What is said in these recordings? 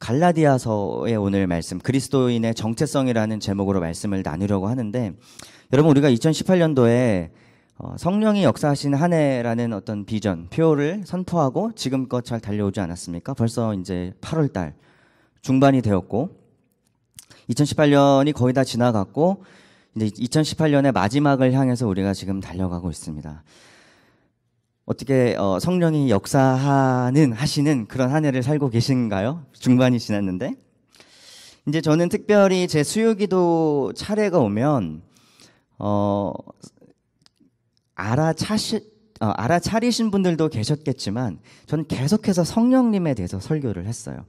갈라디아서의 오늘 말씀, 그리스도인의 정체성이라는 제목으로 말씀을 나누려고 하는데, 여러분, 우리가 2018년도에 성령이 역사하신 한 해라는 어떤 비전, 표를 선포하고 지금껏 잘 달려오지 않았습니까? 벌써 이제 8월 달 중반이 되었고, 2018년이 거의 다 지나갔고, 이제 2018년의 마지막을 향해서 우리가 지금 달려가고 있습니다. 어떻게 성령이 하시는 그런 한 해를 살고 계신가요? 중반이 지났는데, 이제 저는 특별히 제 수요기도 차례가 오면 알아차리신 분들도 계셨겠지만 저는 계속해서 성령님에 대해서 설교를 했어요.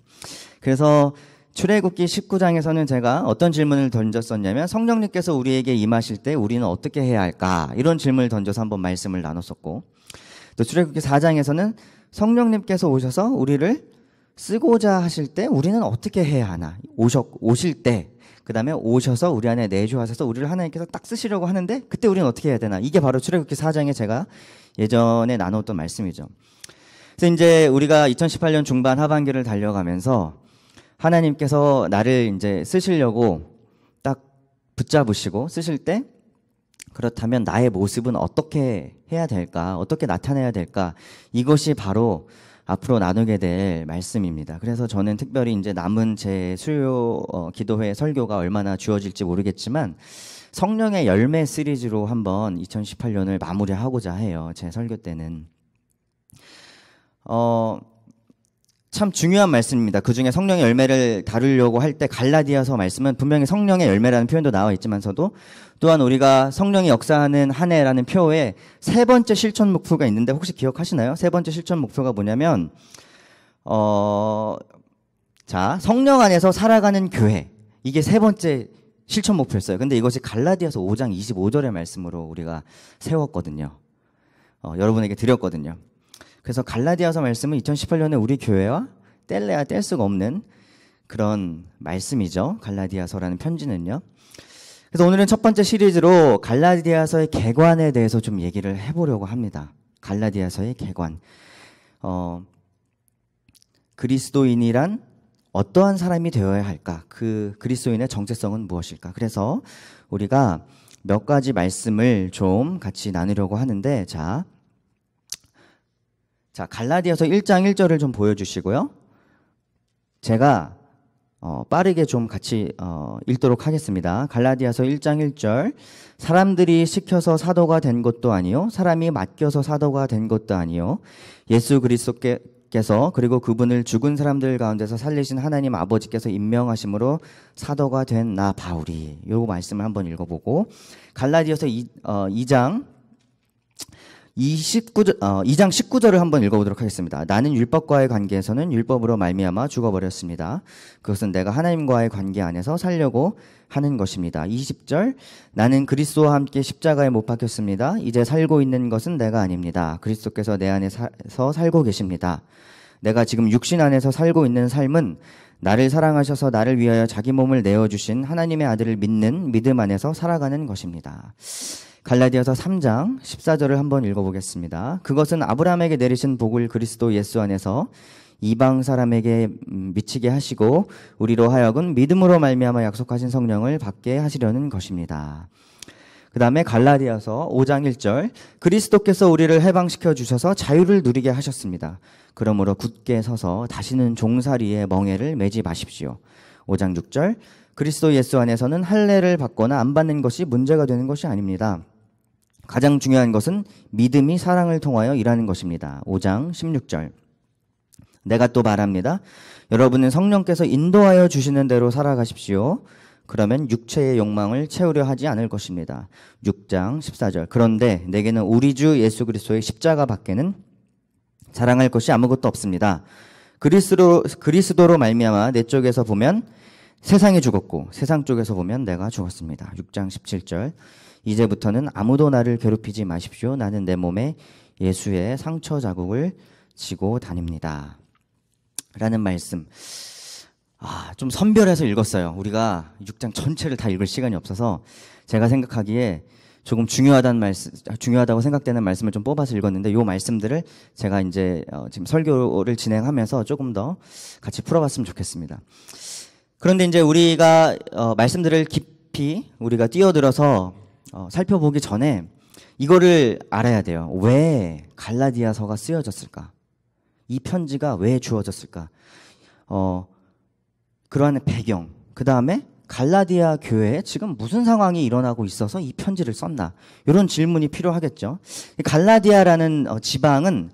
그래서 출애굽기 19장에서는 제가 어떤 질문을 던졌었냐면, 성령님께서 우리에게 임하실 때 우리는 어떻게 해야 할까? 이런 질문을 던져서 한번 말씀을 나눴었고, 또 출애굽기 4장에서는 성령님께서 오셔서 우리를 쓰고자 하실 때 우리는 어떻게 해야 하나? 오실 때, 그 다음에 오셔서 우리 안에 내주하셔서 우리를 하나님께서 딱 쓰시려고 하는데 그때 우리는 어떻게 해야 되나? 이게 바로 출애굽기 4장에 제가 예전에 나눴던 말씀이죠. 그래서 이제 우리가 2018년 중반 하반기를 달려가면서 하나님께서 나를 이제 쓰시려고 딱 붙잡으시고 쓰실 때, 그렇다면 나의 모습은 어떻게 해야 될까? 어떻게 나타내야 될까? 이것이 바로 앞으로 나누게 될 말씀입니다. 그래서 저는 특별히 이제 남은 제 수요 기도회 설교가 얼마나 주어질지 모르겠지만 성령의 열매 시리즈로 한번 2018년을 마무리하고자 해요. 제 설교 때는. 참 중요한 말씀입니다. 그중에 성령의 열매를 다루려고 할 때 갈라디아서 말씀은 분명히 성령의 열매라는 표현도 나와 있지만서도, 또한 우리가 성령이 역사하는 한 해라는 표에 세 번째 실천 목표가 있는데 혹시 기억하시나요? 세 번째 실천 목표가 뭐냐면 성령 안에서 살아가는 교회, 이게 세 번째 실천 목표였어요. 근데 이것이 갈라디아서 5장 25절의 말씀으로 우리가 세웠거든요. 여러분에게 드렸거든요. 그래서 갈라디아서 말씀은 2018년에 우리 교회와 뗄래야 뗄 수가 없는 그런 말씀이죠. 갈라디아서라는 편지는요. 그래서 오늘은 첫 번째 시리즈로 갈라디아서의 개관에 대해서 좀 얘기를 해보려고 합니다. 갈라디아서의 개관. 그리스도인이란 어떠한 사람이 되어야 할까? 그 그리스도인의 정체성은 무엇일까? 그래서 우리가 몇 가지 말씀을 좀 같이 나누려고 하는데, 자, 갈라디아서 1장 1절을 좀 보여주시고요. 제가 빠르게 좀 같이 읽도록 하겠습니다. 갈라디아서 1장 1절. 사람들이 시켜서 사도가 된 것도 아니요, 사람이 맡겨서 사도가 된 것도 아니요, 예수 그리스도께서 그리고 그분을 죽은 사람들 가운데서 살리신 하나님 아버지께서 임명하심으로 사도가 된 나 바울이. 요 말씀을 한번 읽어보고, 갈라디아서 2장 19절을 한번 읽어보도록 하겠습니다. 나는 율법과의 관계에서는 율법으로 말미암아 죽어버렸습니다. 그것은 내가 하나님과의 관계 안에서 살려고 하는 것입니다. 20절. 나는 그리스도와 함께 십자가에 못 박혔습니다. 이제 살고 있는 것은 내가 아닙니다. 그리스도께서 내 안에서 살고 계십니다. 내가 지금 육신 안에서 살고 있는 삶은 나를 사랑하셔서 나를 위하여 자기 몸을 내어주신 하나님의 아들을 믿는 믿음 안에서 살아가는 것입니다. 갈라디아서 3장 14절을 한번 읽어보겠습니다. 그것은 아브라함에게 내리신 복을 그리스도 예수 안에서 이방 사람에게 미치게 하시고 우리로 하여금 믿음으로 말미암아 약속하신 성령을 받게 하시려는 것입니다. 그 다음에 갈라디아서 5장 1절. 그리스도께서 우리를 해방시켜 주셔서 자유를 누리게 하셨습니다. 그러므로 굳게 서서 다시는 종살이의 멍에를 매지 마십시오. 5장 6절. 그리스도 예수 안에서는 할례를 받거나 안 받는 것이 문제가 되는 것이 아닙니다. 가장 중요한 것은 믿음이 사랑을 통하여 일하는 것입니다. 5장 16절. 내가 또 말합니다. 여러분은 성령께서 인도하여 주시는 대로 살아가십시오. 그러면 육체의 욕망을 채우려 하지 않을 것입니다. 6장 14절. 그런데 내게는 우리 주 예수 그리스도의 십자가 밖에는 자랑할 것이 아무것도 없습니다. 그리스도로 말미암아 내 쪽에서 보면 세상이 죽었고 세상 쪽에서 보면 내가 죽었습니다. 6장 17절. 이제부터는 아무도 나를 괴롭히지 마십시오. 나는 내 몸에 예수의 상처 자국을 지고 다닙니다. 라는 말씀. 좀 선별해서 읽었어요. 우리가 6장 전체를 다 읽을 시간이 없어서 제가 생각하기에 조금 중요하다고 생각되는 말씀을 좀 뽑아서 읽었는데, 이 말씀들을 제가 이제 지금 설교를 진행하면서 조금 더 같이 풀어봤으면 좋겠습니다. 그런데 이제 우리가 말씀들을 깊이 우리가 뛰어들어서 살펴보기 전에 이거를 알아야 돼요. 왜 갈라디아서가 쓰여졌을까? 이 편지가 왜 주어졌을까? 그러한 배경, 그 다음에 갈라디아 교회에 지금 무슨 상황이 일어나고 있어서 이 편지를 썼나? 이런 질문이 필요하겠죠. 갈라디아라는 지방은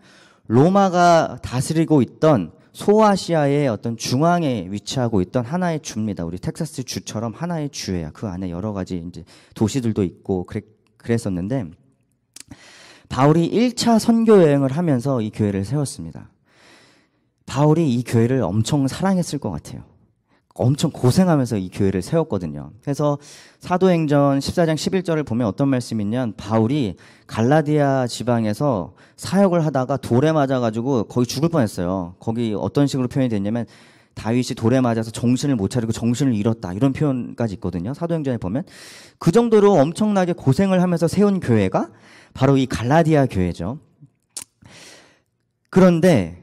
로마가 다스리고 있던 소아시아의 어떤 중앙에 위치하고 있던 하나의 주입니다. 우리 텍사스 주처럼 하나의 주예요. 그 안에 여러 가지 이제 도시들도 있고 그랬었는데, 바울이 1차 선교 여행을 하면서 이 교회를 세웠습니다. 바울이 이 교회를 엄청 사랑했을 것 같아요. 엄청 고생하면서 이 교회를 세웠거든요. 그래서 사도행전 14장 11절을 보면 어떤 말씀이 있냐면, 바울이 갈라디아 지방에서 사역을 하다가 돌에 맞아가지고 거의 죽을 뻔했어요. 거기 어떤 식으로 표현이 됐냐면, 다윗이 돌에 맞아서 정신을 못 차리고 정신을 잃었다, 이런 표현까지 있거든요. 사도행전에 보면. 그 정도로 엄청나게 고생을 하면서 세운 교회가 바로 이 갈라디아 교회죠. 그런데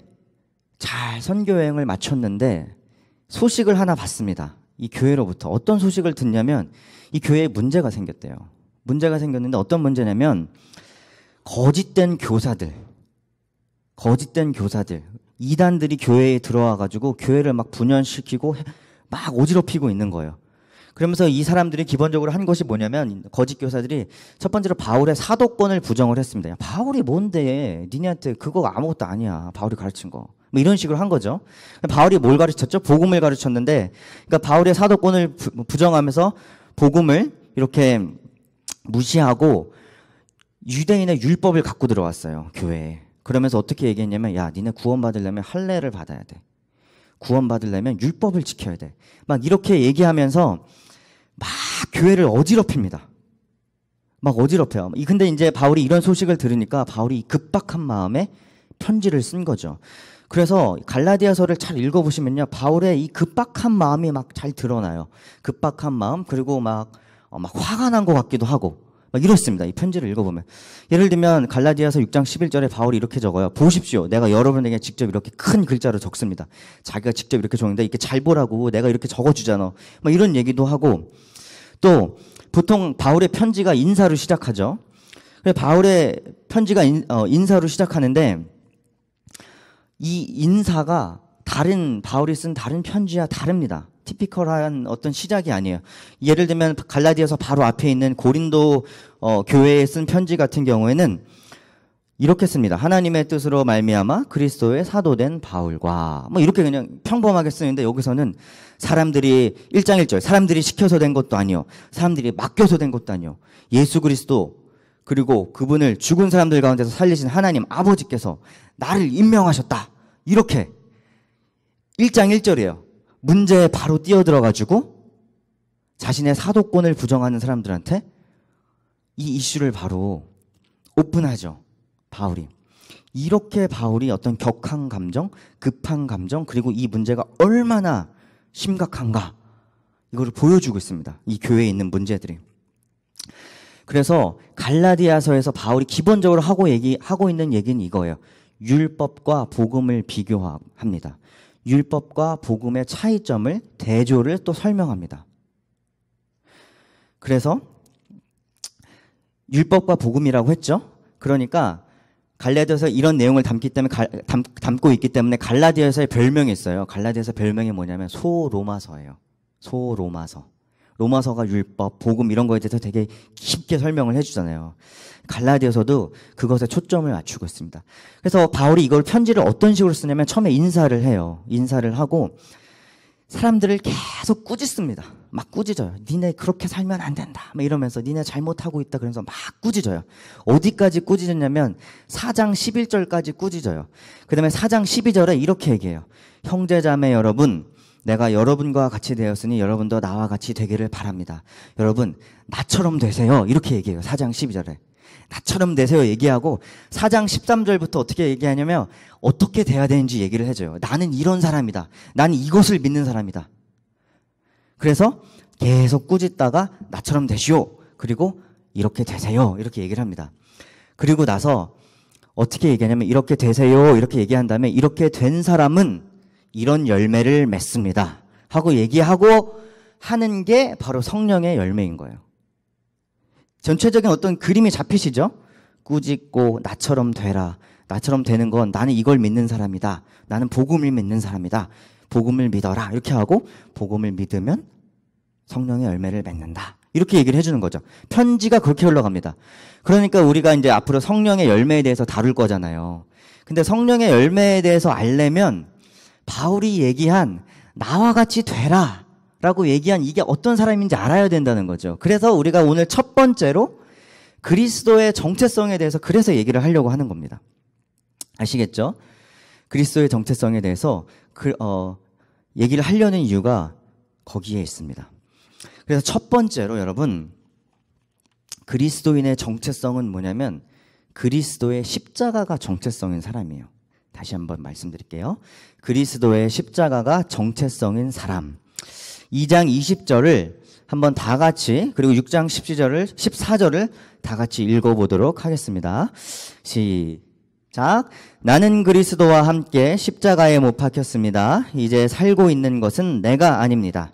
잘 선교여행을 마쳤는데 소식을 하나 받습니다. 이 교회로부터. 어떤 소식을 듣냐면, 이 교회에 문제가 생겼대요. 문제가 생겼는데 어떤 문제냐면, 거짓된 교사들, 이단들이 교회에 들어와가지고 교회를 막 분열시키고 막 어지럽히고 있는 거예요. 그러면서 이 사람들이 기본적으로 한 것이 뭐냐면, 거짓 교사들이 첫 번째로 바울의 사도권을 부정을 했습니다. 바울이 뭔데, 니네한테 그거 아무것도 아니야, 바울이 가르친 거. 뭐 이런 식으로 한 거죠. 바울이 뭘 가르쳤죠? 복음을 가르쳤는데, 그러니까 바울의 사도권을 부정하면서 복음을 이렇게 무시하고 유대인의 율법을 갖고 들어왔어요, 교회에. 그러면서 어떻게 얘기했냐면, 야, 니네 구원받으려면 할례를 받아야 돼. 구원받으려면 율법을 지켜야 돼. 막 이렇게 얘기하면서 막 교회를 어지럽힙니다. 막 어지럽혀요. 근데 이제 바울이 이런 소식을 들으니까 바울이 급박한 마음에 편지를 쓴 거죠. 그래서 갈라디아서를 잘 읽어보시면요, 바울의 이 급박한 마음이 막 잘 드러나요. 급박한 마음, 그리고 막 화가 난 것 같기도 하고 막 이렇습니다. 이 편지를 읽어보면. 예를 들면 갈라디아서 6장 11절에 바울이 이렇게 적어요. 보십시오, 내가 여러분에게 직접 이렇게 큰 글자로 적습니다. 자기가 직접 이렇게 적는데 이렇게 잘 보라고 내가 이렇게 적어주잖아. 막 이런 얘기도 하고, 또 보통 바울의 편지가 인사로 시작하죠. 바울의 편지가 인사로 시작하는데, 이 인사가 바울이 쓴 다른 편지와 다릅니다. 티피컬한 어떤 시작이 아니에요. 예를 들면 갈라디아서 바로 앞에 있는 고린도 교회에 쓴 편지 같은 경우에는 이렇게 씁니다. 하나님의 뜻으로 말미암아 그리스도의 사도된 바울과, 뭐 이렇게 그냥 평범하게 쓰는데, 여기서는 1장 1절, 사람들이 시켜서 된 것도 아니요, 사람들이 맡겨서 된 것도 아니요, 예수 그리스도, 그리고 그분을 죽은 사람들 가운데서 살리신 하나님 아버지께서 나를 임명하셨다. 이렇게 1장 1절이에요. 문제에 바로 뛰어들어가지고 자신의 사도권을 부정하는 사람들한테 이 이슈를 바로 오픈하죠, 바울이. 이렇게 바울이 어떤 격한 감정, 급한 감정, 그리고 이 문제가 얼마나 심각한가, 이거를 보여주고 있습니다. 이 교회에 있는 문제들이. 그래서 갈라디아서에서 바울이 기본적으로 하고 있는 얘기는 이거예요. 율법과 복음을 비교합니다. 율법과 복음의 차이점을, 대조를 또 설명합니다. 그래서 율법과 복음이라고 했죠. 그러니까 갈라디아서 이런 내용을 담고 있기 때문에 갈라디아서의 별명이 있어요. 갈라디아서 별명이 뭐냐면 소로마서예요. 소로마서. 로마서가 율법, 복음 이런 거에 대해서 되게 깊게 설명을 해주잖아요. 갈라디아서도 그것에 초점을 맞추고 있습니다. 그래서 바울이 이걸 편지를 어떤 식으로 쓰냐면, 처음에 인사를 해요. 인사를 하고 사람들을 계속 꾸짖습니다. 막 꾸짖어요. 니네 그렇게 살면 안 된다, 막 이러면서 니네 잘못하고 있다, 그러면서 막 꾸짖어요. 어디까지 꾸짖었냐면 4장 11절까지 꾸짖어요. 그 다음에 4장 12절에 이렇게 얘기해요. 형제자매 여러분, 내가 여러분과 같이 되었으니 여러분도 나와 같이 되기를 바랍니다. 여러분 나처럼 되세요. 이렇게 얘기해요. 4장 12절에 나처럼 되세요 얘기하고, 4장 13절부터 어떻게 얘기하냐면 어떻게 돼야 되는지 얘기를 해줘요. 나는 이런 사람이다, 나는 이것을 믿는 사람이다. 그래서 계속 꾸짖다가 나처럼 되시오, 그리고 이렇게 되세요. 이렇게 얘기를 합니다. 그리고 나서 어떻게 얘기하냐면 이렇게 되세요. 이렇게 얘기한 다음에 이렇게 된 사람은 이런 열매를 맺습니다. 하고 얘기하고 하는 게 바로 성령의 열매인 거예요. 전체적인 어떤 그림이 잡히시죠? 꾸짖고 나처럼 되라. 나처럼 되는 건 나는 이걸 믿는 사람이다. 나는 복음을 믿는 사람이다. 복음을 믿어라. 이렇게 하고 복음을 믿으면 성령의 열매를 맺는다. 이렇게 얘기를 해주는 거죠. 편지가 그렇게 흘러갑니다. 그러니까 우리가 이제 앞으로 성령의 열매에 대해서 다룰 거잖아요. 근데 성령의 열매에 대해서 알려면 바울이 얘기한 나와 같이 되라 라고 얘기한 이게 어떤 사람인지 알아야 된다는 거죠. 그래서 우리가 오늘 첫 번째로 그리스도의 정체성에 대해서 그래서 얘기를 하려고 하는 겁니다. 아시겠죠? 그리스도의 정체성에 대해서 얘기를 하려는 이유가 거기에 있습니다. 그래서 첫 번째로 여러분, 그리스도인의 정체성은 뭐냐면 그리스도의 십자가가 정체성인 사람이에요. 다시 한번 말씀드릴게요. 그리스도의 십자가가 정체성인 사람. 2장 20절을 한번 다 같이, 그리고 6장 14절을 다 같이 읽어보도록 하겠습니다. 시작. 나는 그리스도와 함께 십자가에 못 박혔습니다. 이제 살고 있는 것은 내가 아닙니다.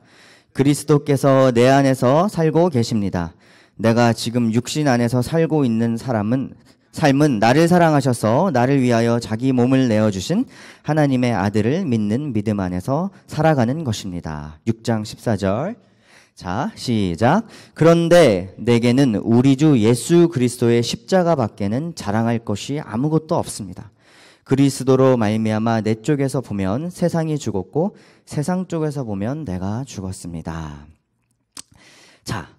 그리스도께서 내 안에서 살고 계십니다. 내가 지금 육신 안에서 살고 있는 삶은 나를 사랑하셔서 나를 위하여 자기 몸을 내어주신 하나님의 아들을 믿는 믿음 안에서 살아가는 것입니다. 6장 14절. 자, 시작. 그런데 내게는 우리 주 예수 그리스도의 십자가 밖에는 자랑할 것이 아무것도 없습니다. 그리스도로 말미암아 내 쪽에서 보면 세상이 죽었고 세상 쪽에서 보면 내가 죽었습니다. 자,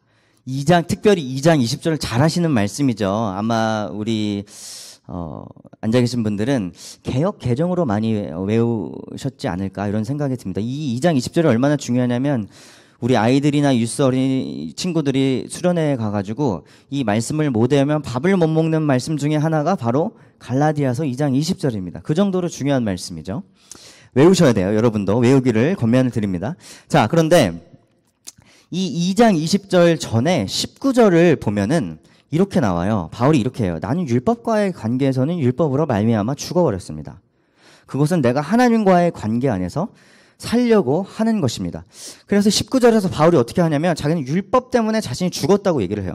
특별히 2장 20절을 잘 하시는 말씀이죠. 아마 우리 앉아 계신 분들은 개역 개정으로 많이 외우셨지 않을까 이런 생각이 듭니다. 이 2장 20절이 얼마나 중요하냐면 우리 아이들이나 유스 어린이 친구들이 수련회에 가가지고 이 말씀을 못 외우면 밥을 못 먹는 말씀 중에 하나가 바로 갈라디아서 2장 20절입니다. 그 정도로 중요한 말씀이죠. 외우셔야 돼요. 여러분도 외우기를 권면을 드립니다. 자, 그런데 이 2장 20절 전에 19절을 보면은 이렇게 나와요. 바울이 이렇게 해요. 나는 율법과의 관계에서는 율법으로 말미암아 죽어버렸습니다. 그것은 내가 하나님과의 관계 안에서 살려고 하는 것입니다. 그래서 19절에서 바울이 어떻게 하냐면 자기는 율법 때문에 자신이 죽었다고 얘기를 해요.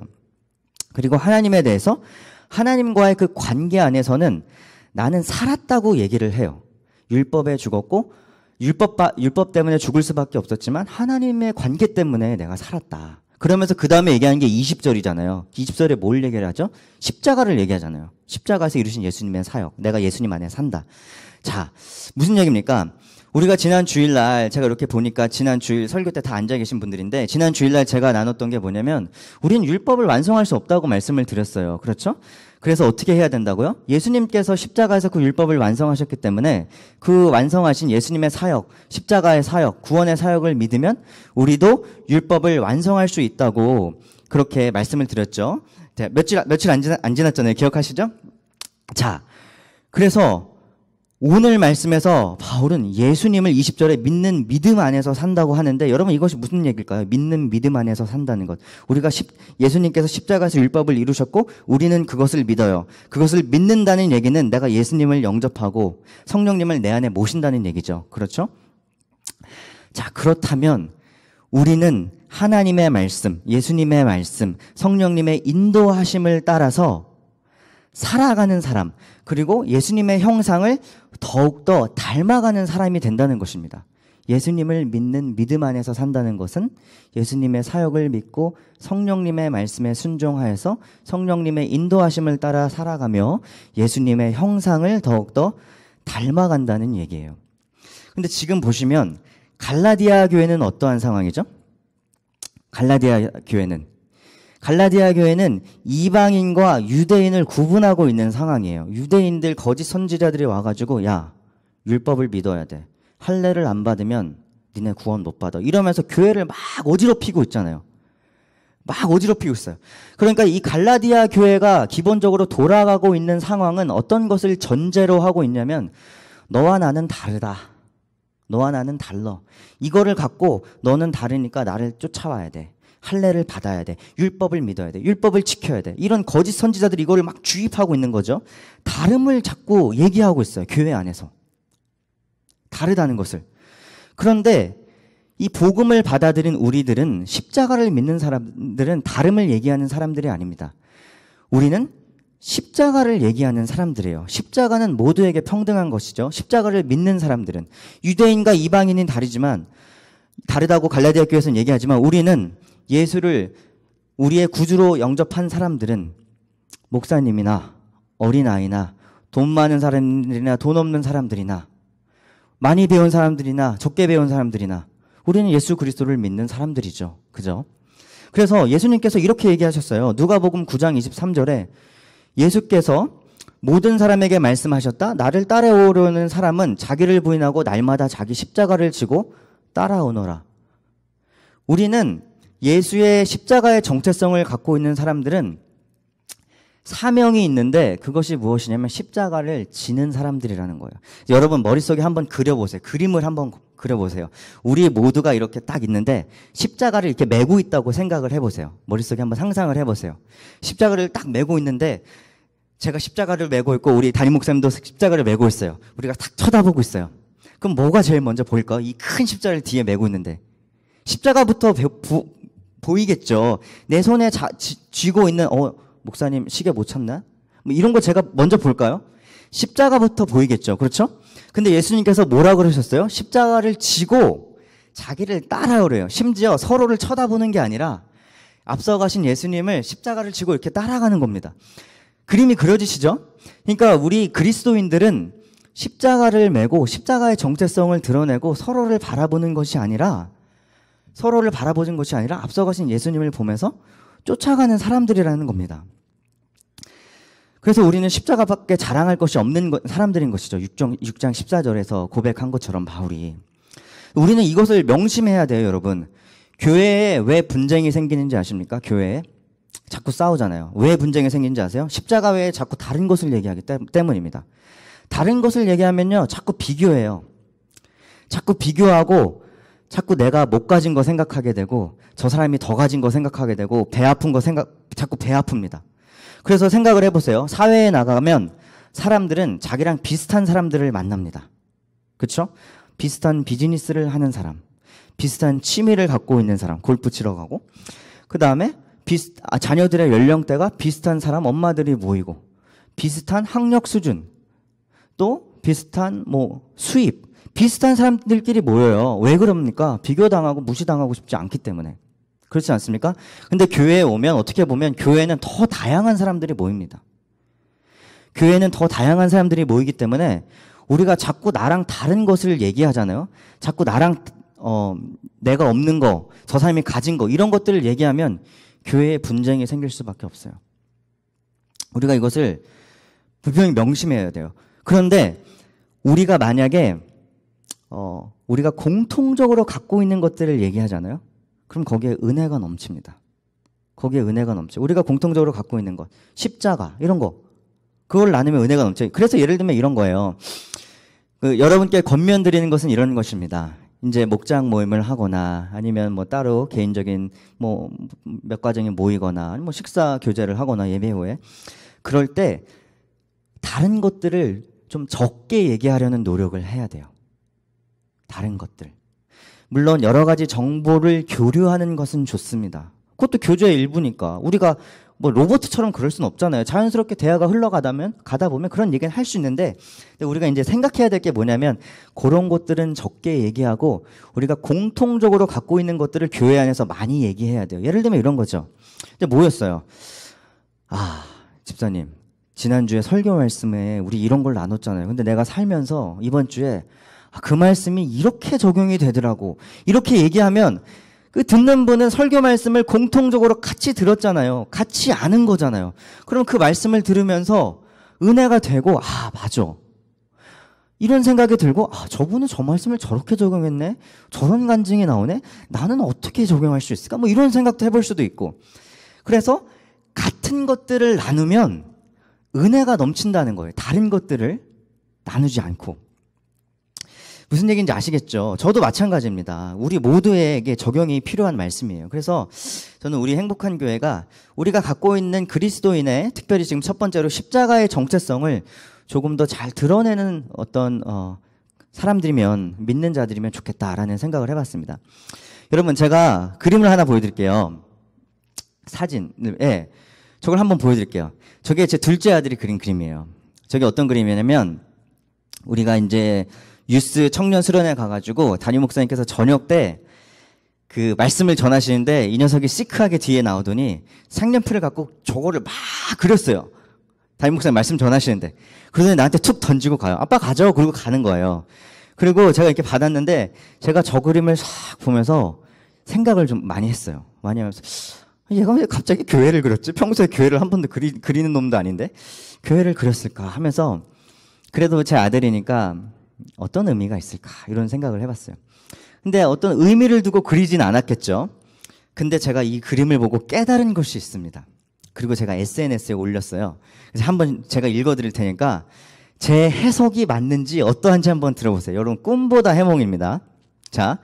그리고 하나님에 대해서 하나님과의 그 관계 안에서는 나는 살았다고 얘기를 해요. 율법에 죽었고 율법 때문에 죽을 수밖에 없었지만 하나님의 관계 때문에 내가 살았다. 그러면서 그 다음에 얘기하는 게 20절이잖아요. 20절에 뭘 얘기를 하죠? 십자가를 얘기하잖아요. 십자가에서 이루신 예수님의 사역. 내가 예수님 안에 산다. 자, 무슨 얘기입니까? 우리가 지난 주일날 제가 이렇게 보니까 지난 주일 설교 때 다 앉아 계신 분들인데 지난 주일날 제가 나눴던 게 뭐냐면 우리는 율법을 완성할 수 없다고 말씀을 드렸어요. 그렇죠? 그래서 어떻게 해야 된다고요? 예수님께서 십자가에서 그 율법을 완성하셨기 때문에 그 완성하신 예수님의 사역, 십자가의 사역, 구원의 사역을 믿으면 우리도 율법을 완성할 수 있다고 그렇게 말씀을 드렸죠. 며칠 안 지났잖아요. 기억하시죠? 자, 그래서 오늘 말씀에서 바울은 예수님을 20절에 믿는 믿음 안에서 산다고 하는데 여러분 이것이 무슨 얘기일까요? 믿는 믿음 안에서 산다는 것. 우리가 예수님께서 십자가에서 율법을 이루셨고 우리는 그것을 믿어요. 그것을 믿는다는 얘기는 내가 예수님을 영접하고 성령님을 내 안에 모신다는 얘기죠. 그렇죠? 자, 그렇다면 우리는 하나님의 말씀, 예수님의 말씀, 성령님의 인도하심을 따라서 살아가는 사람, 그리고 예수님의 형상을 더욱더 닮아가는 사람이 된다는 것입니다. 예수님을 믿는 믿음 안에서 산다는 것은 예수님의 사역을 믿고 성령님의 말씀에 순종하여서 성령님의 인도하심을 따라 살아가며 예수님의 형상을 더욱더 닮아간다는 얘기예요. 근데 지금 보시면 갈라디아 교회는 어떠한 상황이죠? 갈라디아 교회는 이방인과 유대인을 구분하고 있는 상황이에요. 유대인들 거짓 선지자들이 와가지고 야, 율법을 믿어야 돼. 할례를 안 받으면 니네 구원 못 받아. 이러면서 교회를 막 어지럽히고 있잖아요. 막 어지럽히고 있어요. 그러니까 이 갈라디아 교회가 기본적으로 돌아가고 있는 상황은 어떤 것을 전제로 하고 있냐면 너와 나는 다르다. 너와 나는 달라. 이거를 갖고 너는 다르니까 나를 쫓아와야 돼. 할례를 받아야 돼. 율법을 믿어야 돼. 율법을 지켜야 돼. 이런 거짓 선지자들이 이거를 막 주입하고 있는 거죠. 다름을 자꾸 얘기하고 있어요. 교회 안에서. 다르다는 것을. 그런데 이 복음을 받아들인 우리들은, 십자가를 믿는 사람들은 다름을 얘기하는 사람들이 아닙니다. 우리는 십자가를 얘기하는 사람들이에요. 십자가는 모두에게 평등한 것이죠. 십자가를 믿는 사람들은. 유대인과 이방인은 다르다고 갈라디아 교회에서는 얘기하지만, 우리는 예수를 우리의 구주로 영접한 사람들은 목사님이나 어린아이나 돈 많은 사람들이나 돈 없는 사람들이나 많이 배운 사람들이나 적게 배운 사람들이나 우리는 예수 그리스도를 믿는 사람들이죠. 그죠? 그래서 예수님께서 이렇게 얘기하셨어요. 누가복음 9장 23절에 예수께서 모든 사람에게 말씀하셨다. 나를 따라오려는 사람은 자기를 부인하고 날마다 자기 십자가를 지고 따라오너라. 우리는 예수의 십자가의 정체성을 갖고 있는 사람들은 사명이 있는데, 그것이 무엇이냐면 십자가를 지는 사람들이라는 거예요. 여러분 머릿속에 한번 그려보세요. 그림을 한번 그려보세요. 우리 모두가 이렇게 딱 있는데 십자가를 이렇게 메고 있다고 생각을 해보세요. 머릿속에 한번 상상을 해보세요. 십자가를 딱 메고 있는데, 제가 십자가를 메고 있고 우리 담임 목사님도 십자가를 메고 있어요. 우리가 딱 쳐다보고 있어요. 그럼 뭐가 제일 먼저 보일까? 이 큰 십자가를 뒤에 메고 있는데 십자가부터 보이겠죠. 내 손에 쥐고 있는 목사님 시계 못 찾나? 뭐 이런 거 제가 먼저 볼까요? 십자가부터 보이겠죠. 그렇죠? 근데 예수님께서 뭐라 그러셨어요? 십자가를 지고 자기를 따라오래요. 심지어 서로를 쳐다보는 게 아니라 앞서가신 예수님을 십자가를 지고 이렇게 따라가는 겁니다. 그림이 그려지시죠? 그러니까 우리 그리스도인들은 십자가를 메고 십자가의 정체성을 드러내고 서로를 바라보는 것이 아니라 앞서가신 예수님을 보면서 쫓아가는 사람들이라는 겁니다. 그래서 우리는 십자가밖에 자랑할 것이 없는 사람들인 것이죠. 6장 14절에서 고백한 것처럼 바울이. 우리는 이것을 명심해야 돼요, 여러분. 교회에 왜 분쟁이 생기는지 아십니까? 교회에 자꾸 싸우잖아요. 왜 분쟁이 생기는지 아세요? 십자가 외에 자꾸 다른 것을 얘기하기 때문입니다. 다른 것을 얘기하면요, 자꾸 비교해요. 자꾸 비교하고 자꾸 내가 못 가진 거 생각하게 되고, 저 사람이 더 가진 거 생각하게 되고, 배 아픈 거 자꾸 배 아픕니다. 그래서 생각을 해보세요. 사회에 나가면 사람들은 자기랑 비슷한 사람들을 만납니다. 그렇죠? 비슷한 비즈니스를 하는 사람, 비슷한 취미를 갖고 있는 사람, 골프 치러 가고, 그 다음에 자녀들의 연령대가 비슷한 사람, 엄마들이 모이고, 비슷한 학력 수준, 또 비슷한 수입, 비슷한 사람들끼리 모여요. 왜 그럽니까? 비교당하고 무시당하고 싶지 않기 때문에. 그렇지 않습니까? 근데 교회에 오면 어떻게 보면 교회는 더 다양한 사람들이 모입니다. 교회는 더 다양한 사람들이 모이기 때문에 우리가 자꾸 나랑 다른 것을 얘기하잖아요. 자꾸 나랑 내가 없는 거, 저 사람이 가진 거, 이런 것들을 얘기하면 교회에 분쟁이 생길 수밖에 없어요. 우리가 이것을 분명히 명심해야 돼요. 그런데 우리가 만약에 우리가 공통적으로 갖고 있는 것들을 얘기하잖아요. 그럼 거기에 은혜가 넘칩니다. 거기에 은혜가 넘쳐. 우리가 공통적으로 갖고 있는 것, 십자가 이런 거, 그걸 나누면 은혜가 넘쳐요. 그래서 예를 들면 이런 거예요. 여러분께 권면드리는 것은 이런 것입니다. 이제 목장 모임을 하거나 아니면 따로 개인적인 몇 가정이 모이거나 식사 교제를 하거나 예배 후에, 그럴 때 다른 것들을 좀 적게 얘기하려는 노력을 해야 돼요. 다른 것들. 물론 여러 가지 정보를 교류하는 것은 좋습니다. 그것도 교제의 일부니까. 우리가 로봇처럼 그럴 수는 없잖아요. 자연스럽게 대화가 가다 보면 그런 얘기는 할 수 있는데, 근데 우리가 이제 생각해야 될 게 뭐냐면, 그런 것들은 적게 얘기하고 우리가 공통적으로 갖고 있는 것들을 교회 안에서 많이 얘기해야 돼요. 예를 들면 이런 거죠. 이제 뭐였어요? 집사님, 지난주에 설교 말씀에 우리 이런 걸 나눴잖아요. 근데 내가 살면서 이번 주에 그 말씀이 이렇게 적용이 되더라고. 이렇게 얘기하면 그 듣는 분은 설교 말씀을 공통적으로 같이 들었잖아요. 같이 아는 거잖아요. 그럼 그 말씀을 들으면서 은혜가 되고, 맞아. 이런 생각이 들고, 저분은 저 말씀을 저렇게 적용했네? 저런 간증이 나오네? 나는 어떻게 적용할 수 있을까? 이런 생각도 해볼 수도 있고. 그래서 같은 것들을 나누면 은혜가 넘친다는 거예요. 다른 것들을 나누지 않고. 무슨 얘기인지 아시겠죠? 저도 마찬가지입니다. 우리 모두에게 적용이 필요한 말씀이에요. 그래서 저는 우리 행복한 교회가 우리가 갖고 있는 그리스도인의, 특별히 지금 첫 번째로 십자가의 정체성을 조금 더 잘 드러내는 어떤 사람들이면, 믿는 자들이면 좋겠다라는 생각을 해봤습니다. 여러분, 제가 그림을 하나 보여드릴게요. 사진에 저걸 한번 보여드릴게요. 저게 제 둘째 아들이 그린 그림이에요. 저게 어떤 그림이냐면, 우리가 이제 유스 청년 수련회 가가지고 담임 목사님께서 저녁 때 그 말씀을 전하시는데 이 녀석이 시크하게 뒤에 나오더니 색연필을 갖고 저거를 막 그렸어요. 담임 목사님 말씀 전하시는데. 그러더니 나한테 툭 던지고 가요. 아빠 가져. 그러고 가는 거예요. 그리고 제가 이렇게 받았는데 제가 저 그림을 싹 보면서 생각을 좀 많이 했어요. 많이 하면서 얘가 왜 갑자기 교회를 그렸지? 평소에 교회를 한 번도 그리는 놈도 아닌데 교회를 그렸을까 하면서, 그래도 제 아들이니까 어떤 의미가 있을까 이런 생각을 해봤어요. 근데 어떤 의미를 두고 그리진 않았겠죠. 근데 제가 이 그림을 보고 깨달은 것이 있습니다. 그리고 제가 SNS에 올렸어요. 그래서 한번 제가 읽어드릴 테니까 제 해석이 맞는지 어떠한지 한번 들어보세요. 여러분, 꿈보다 해몽입니다. 자,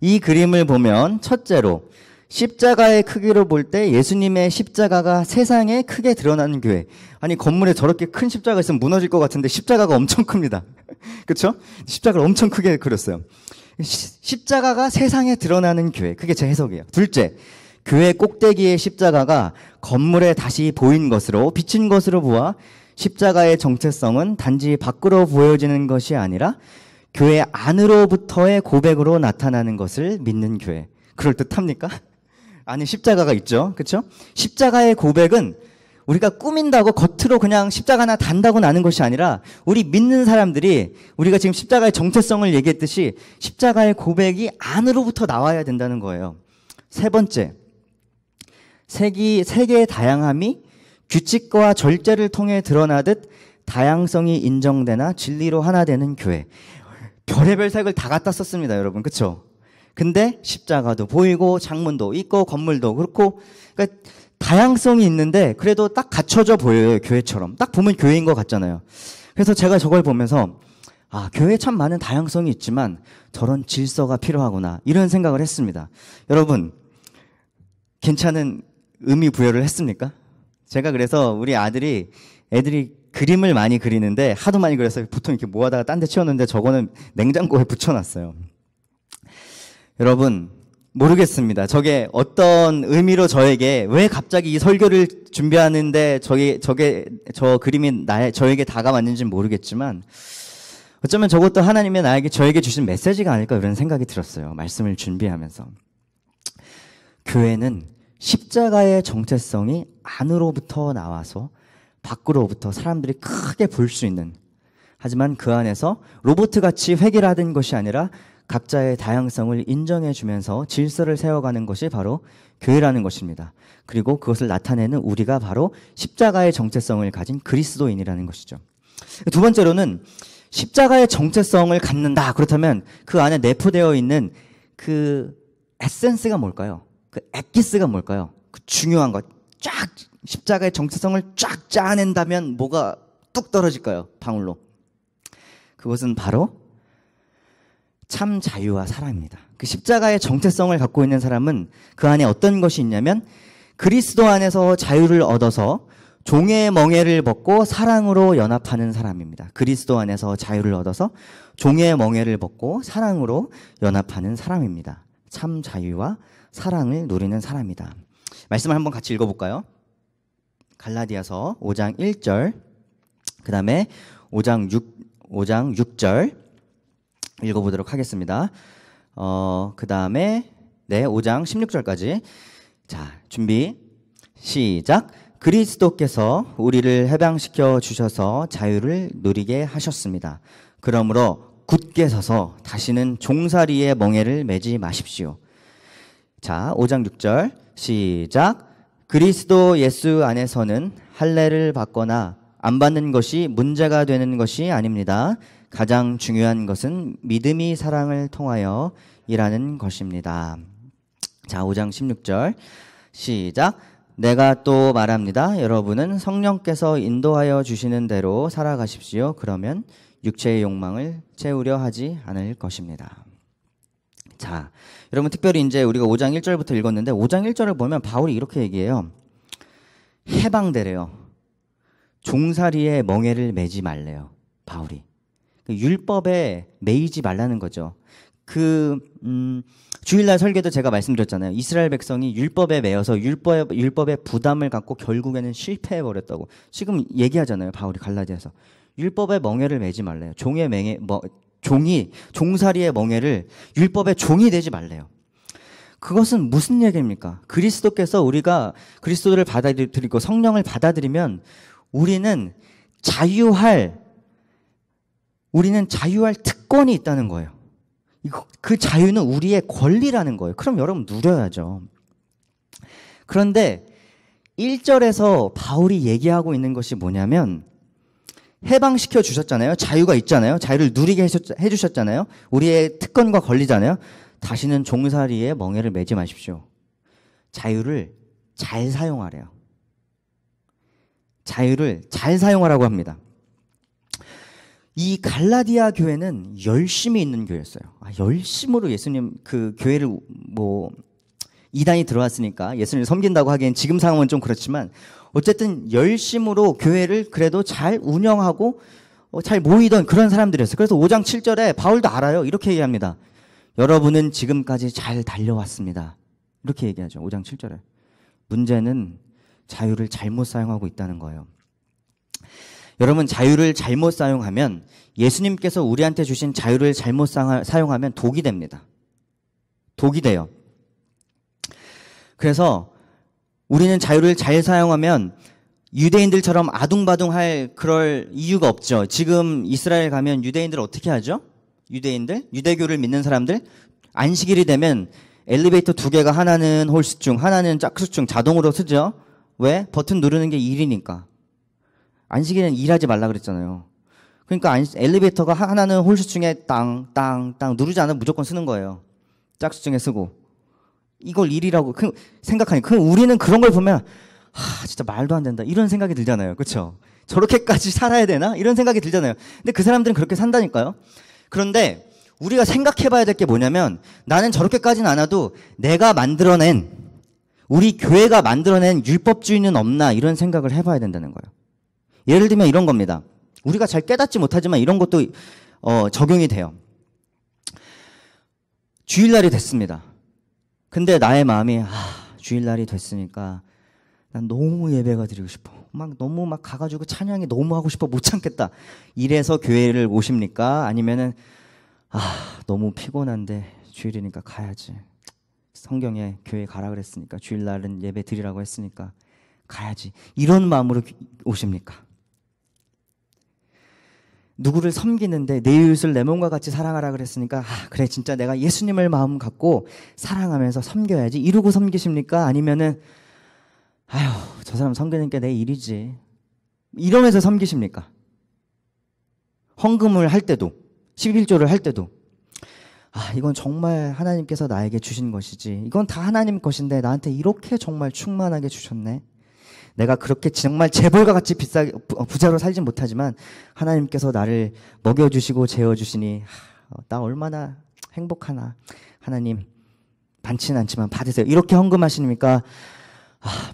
이 그림을 보면 첫째로 십자가의 크기로 볼 때 예수님의 십자가가 세상에 크게 드러나는 교회. 아니, 건물에 저렇게 큰 십자가 있으면 무너질 것 같은데 십자가가 엄청 큽니다. 그렇죠? 십자가를 엄청 크게 그렸어요. 십자가가 세상에 드러나는 교회. 그게 제 해석이에요. 둘째, 교회 꼭대기의 십자가가 건물에 다시 보인 것으로, 비친 것으로 보아 십자가의 정체성은 단지 밖으로 보여지는 것이 아니라 교회 안으로부터의 고백으로 나타나는 것을 믿는 교회. 그럴듯합니까? 안에 십자가가 있죠. 그렇죠? 십자가의 고백은 우리가 꾸민다고 겉으로 그냥 십자가 하나 단다고 나는 것이 아니라 우리 믿는 사람들이, 우리가 지금 십자가의 정체성을 얘기했듯이 십자가의 고백이 안으로부터 나와야 된다는 거예요. 세 번째, 세계의 다양함이 규칙과 절제를 통해 드러나듯 다양성이 인정되나 진리로 하나 되는 교회. 별의별 색을 다 갖다 썼습니다, 여러분. 그렇죠? 근데 십자가도 보이고 창문도 있고 건물도 그렇고, 그러니까 다양성이 있는데 그래도 딱 갖춰져 보여요. 교회처럼 딱 보면 교회인 것 같잖아요. 그래서 제가 저걸 보면서 교회에 참 많은 다양성이 있지만 저런 질서가 필요하구나, 이런 생각을 했습니다. 여러분, 괜찮은 의미 부여를 했습니까? 제가 그래서 우리 애들이 그림을 많이 그리는데 하도 많이 그려서 보통 이렇게 모아다가 딴 데 치웠는데 저거는 냉장고에 붙여놨어요. 여러분, 모르겠습니다. 저게 어떤 의미로 저에게, 왜 갑자기 이 설교를 준비하는데 저 그림이 저에게 다가왔는지는 모르겠지만, 어쩌면 저것도 하나님의 저에게 주신 메시지가 아닐까, 이런 생각이 들었어요. 말씀을 준비하면서. 교회는 십자가의 정체성이 안으로부터 나와서 밖으로부터 사람들이 크게 볼 수 있는, 하지만 그 안에서 로봇같이 획일화된 것이 아니라 각자의 다양성을 인정해주면서 질서를 세워가는 것이 바로 교회라는 것입니다. 그리고 그것을 나타내는 우리가 바로 십자가의 정체성을 가진 그리스도인이라는 것이죠. 두 번째로는 십자가의 정체성을 갖는다. 그렇다면 그 안에 내포되어 있는 그 에센스가 뭘까요? 그 엑기스가 뭘까요? 그 중요한 것, 쫙 십자가의 정체성을 쫙 짜낸다면 뭐가 뚝 떨어질까요? 방울로. 그것은 바로 참 자유와 사랑입니다. 그 십자가의 정체성을 갖고 있는 사람은 그 안에 어떤 것이 있냐면 그리스도 안에서 자유를 얻어서 종의 멍에를 벗고 사랑으로 연합하는 사람입니다. 그리스도 안에서 자유를 얻어서 종의 멍에를 벗고 사랑으로 연합하는 사람입니다. 참 자유와 사랑을 누리는 사람이다. 말씀을 한번 같이 읽어볼까요? 갈라디아서 5장 1절, 그 다음에 5장 6절 읽어보도록 하겠습니다. 그 다음에 5장 16절까지. 자, 준비, 시작. 그리스도께서 우리를 해방시켜 주셔서 자유를 누리게 하셨습니다. 그러므로 굳게 서서 다시는 종살이의 멍에를 매지 마십시오. 자, 5장 6절 시작. 그리스도 예수 안에서는 할례를 받거나 안 받는 것이 문제가 되는 것이 아닙니다. 가장 중요한 것은 믿음이 사랑을 통하여 일하는 것입니다. 자, 5장 16절 시작. 내가 또 말합니다. 여러분은 성령께서 인도하여 주시는 대로 살아가십시오. 그러면 육체의 욕망을 채우려 하지 않을 것입니다. 자, 여러분 특별히 이제 우리가 5장 1절부터 읽었는데 5장 1절을 보면 바울이 이렇게 얘기해요. 해방되래요. 종살이의 멍에를 매지 말래요. 바울이. 율법에 매이지 말라는 거죠. 주일날 설계도 제가 말씀드렸잖아요. 이스라엘 백성이 율법에 매여서 율법의 부담을 갖고 결국에는 실패해버렸다고. 지금 얘기하잖아요. 바울이 갈라디아서. 율법의 멍에를 매지 말래요. 종살이의 멍에를 율법의 종이 되지 말래요. 그것은 무슨 얘기입니까? 그리스도께서 우리가 그리스도를 받아들이고 성령을 받아들이면 우리는 자유할 특권이 있다는 거예요. 그 자유는 우리의 권리라는 거예요. 그럼 여러분 누려야죠. 그런데 1절에서 바울이 얘기하고 있는 것이 뭐냐면 해방시켜 주셨잖아요. 자유가 있잖아요. 자유를 누리게 해주셨잖아요. 우리의 특권과 권리잖아요. 다시는 종살이의 멍에를 매지 마십시오. 자유를 잘 사용하래요. 자유를 잘 사용하라고 합니다. 이 갈라디아 교회는 열심히 있는 교회였어요. 열심으로 예수님 그 교회를 이단이 들어왔으니까 예수님을 섬긴다고 하기엔 지금 상황은 좀 그렇지만 어쨌든 열심으로 교회를 그래도 잘 운영하고 잘 모이던 그런 사람들이었어요. 그래서 5장 7절에 바울도 알아요. 이렇게 얘기합니다. 여러분은 지금까지 잘 달려왔습니다. 이렇게 얘기하죠. 5장 7절에. 문제는 자유를 잘못 사용하고 있다는 거예요. 여러분 자유를 잘못 사용하면 예수님께서 우리한테 주신 자유를 잘못 사용하면 독이 됩니다. 독이 돼요. 그래서 우리는 자유를 잘 사용하면 유대인들처럼 아둥바둥할 그럴 이유가 없죠. 지금 이스라엘 가면 유대인들 어떻게 하죠? 유대교를 믿는 사람들 안식일이 되면 엘리베이터 2개가 하나는 홀수증, 하나는 짝수증 자동으로 쓰죠. 왜? 버튼 누르는 게 일이니까. 안식일에는 일하지 말라 그랬잖아요. 그러니까 엘리베이터가 하나는 홀수증에 땅 누르지 않으면 무조건 쓰는 거예요. 짝수증에 쓰고. 이걸 일이라고 생각하니 우리는 그런 걸 보면 진짜 말도 안 된다 이런 생각이 들잖아요. 그렇죠? 저렇게까지 살아야 되나? 이런 생각이 들잖아요. 근데 그 사람들은 그렇게 산다니까요. 그런데 우리가 생각해 봐야 될 게 뭐냐면 나는 저렇게까지는 안 와도 내가 만들어낸 우리 교회가 만들어낸 율법주의는 없나 이런 생각을 해봐야 된다는 거예요. 예를 들면 이런 겁니다. 우리가 잘 깨닫지 못하지만 이런 것도 적용이 돼요. 주일날이 됐습니다. 근데 나의 마음이 주일날이 됐으니까 난 너무 예배가 드리고 싶어. 너무 가가지고 찬양이 너무 하고 싶어 못 참겠다. 이래서 교회를 오십니까? 아니면은 너무 피곤한데 주일이니까 가야지. 성경에 교회 가라 그랬으니까 주일날은 예배 드리라고 했으니까 가야지. 이런 마음으로 오십니까? 누구를 섬기는데 내 이웃을 내 몸과 같이 사랑하라 그랬으니까 그래 진짜 내가 예수님을 마음 갖고 사랑하면서 섬겨야지 이러고 섬기십니까? 아니면은 저 사람 섬기는 게 내 일이지 이러면서 섬기십니까? 헌금을 할 때도 11조를 할 때도 이건 정말 하나님께서 나에게 주신 것이지 이건 다 하나님 것인데 나한테 이렇게 정말 충만하게 주셨네. 내가 그렇게 정말 재벌과 같이 부자로 살진 못하지만 하나님께서 나를 먹여주시고 재워주시니 나 얼마나 행복하나. 하나님 많지는 않지만 받으세요. 이렇게 헌금하시니까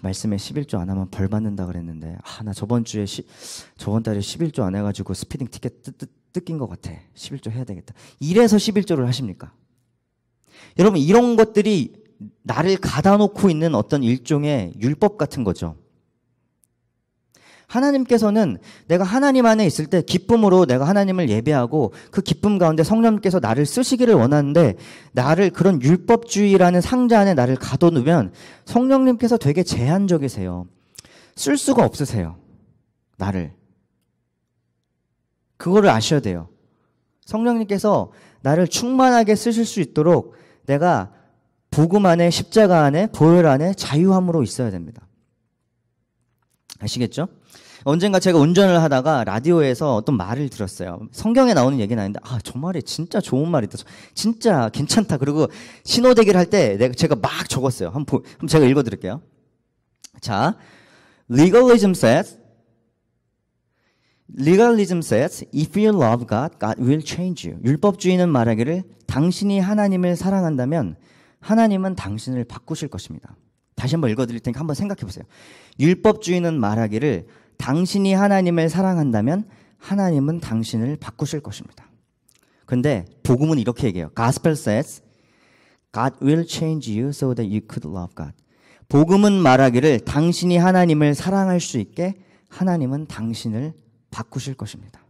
말씀에 11조 안 하면 벌 받는다 그랬는데 나 저번 달에 11조 안 해가지고 스피딩 티켓 뜯긴 것 같아. 11조 해야 되겠다. 이래서 11조를 하십니까? 여러분 이런 것들이 나를 가다놓고 있는 어떤 일종의 율법 같은 거죠. 하나님께서는 내가 하나님 안에 있을 때 기쁨으로 내가 하나님을 예배하고 그 기쁨 가운데 성령님께서 나를 쓰시기를 원하는데 나를 그런 율법주의라는 상자 안에 나를 가둬놓으면 성령님께서 되게 제한적이세요. 쓸 수가 없으세요. 나를. 그거를 아셔야 돼요. 성령님께서 나를 충만하게 쓰실 수 있도록 내가 복음 안에 십자가 안에 보혈 안에 자유함으로 있어야 됩니다. 아시겠죠? 언젠가 제가 운전을 하다가 라디오에서 어떤 말을 들었어요. 성경에 나오는 얘기는 아닌데 저 말이 진짜 좋은 말이다. 진짜 괜찮다. 그리고 신호대기를 할 때 제가 막 적었어요. 한번 제가 읽어드릴게요. 자, legalism says Legalism says, if you love God, God will change you. 율법주의는 말하기를 당신이 하나님을 사랑한다면 하나님은 당신을 바꾸실 것입니다. 다시 한번 읽어드릴 테니까 한번 생각해 보세요. 율법주의는 말하기를 당신이 하나님을 사랑한다면 하나님은 당신을 바꾸실 것입니다. 그런데 복음은 이렇게 얘기해요. Gospel says, God will change you so that you could love God. 복음은 말하기를 당신이 하나님을 사랑할 수 있게 하나님은 당신을 바꾸실 것입니다.